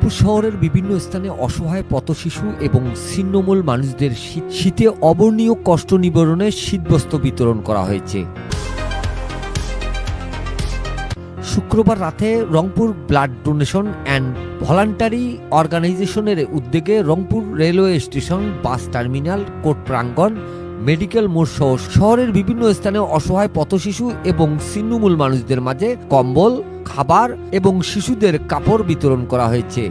রংপুর শহরের বিভিন্ন স্থানে অসহায় পথশিশু এবং ছিন্নমূল মানুষদের শীতে অবর্ণীয় কষ্ট নিবারণে শীতবস্ত্র বিতরণ করা হয়েছে। শুক্রবার রাতে Rangpur blood donation and voluntary অর্গানাইজেশনের উদ্যোগে Rangpur railway station, bus terminal, court প্রাঙ্গণ, মেডিকেল মোড় সহ শহরের বিভিন্ন স্থানে অসহায় পথশিশু এবং ছিন্নমূল মানুষদের মাঝে কম্বল, খাবার এবং শিশুদের কাপড় বিতরণ করা হয়েছে।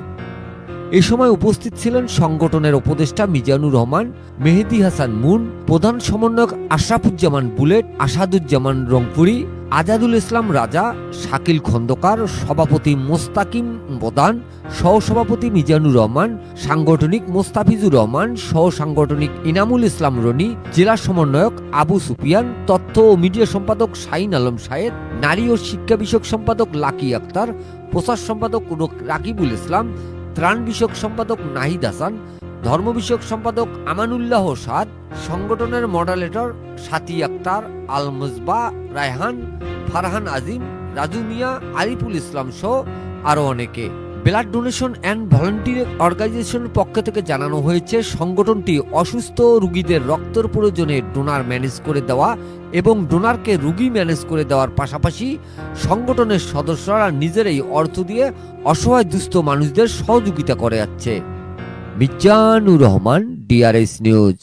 এ সময় উপস্থিত ছিলেন সংগঠনের উপদেষ্টা মিজানুর রহমান, মেহেদি হাসান মুন, প্রধান সমন্বয়ক আশরাফুজ্জামান বুলেট, আসাদুজ্জামান রংপুরি, আজাদুল ইসলাম রাজা, শাকিল খন্দকার, সভাপতি মোস্তাকিম প্রধান, সহসভাপতি মিজানুর রহমান, সাংগঠনিক মোস্তাফিজুর রহমান, সহ সাংগঠনিক ইনামুল ইসলাম রনি, জেলা সমন্বয়ক আবু সুফিয়ান, তথ্য ও মিডিয়া সম্পাদক শাহিন আলম শাহেদ, নারী ও শিক্ষা বিষয়ক সম্পাদক লাকি আক্তার, প্রচার সম্পাদক রাকিবুল ইসলাম, ত্রাণ বিষয়ক সম্পাদক নাহিদ হাসান, ধর্ম বিষয়ক সম্পাদক আমানুল্লাহ সাদ, সংগঠনের মডারেটর সাথী আক্তার, আল মুজবা, রায়হান, ফারহান আজিম, রাজু মিয়া, আরিফুল ইসলাম সহ আরো অনেকে। ব্লাড ডোনেশন অ্যান্ড ভলান্টিয়ার অর্গানাইজেশনের পক্ষ থেকে জানানো হয়েছে, সংগঠনটি অসুস্থ রোগীদের রক্তের প্রয়োজনে ডোনার ম্যানেজ করে দেওয়া এবং ডোনারকে রোগী ম্যানেজ করে দেওয়ার পাশাপাশি সংগঠনের সদস্যরা নিজেরাই অর্থ দিয়ে অসহায় দুস্থ মানুষদের সহযোগিতা করে যাচ্ছে। Mizanur Rahman, DRS news.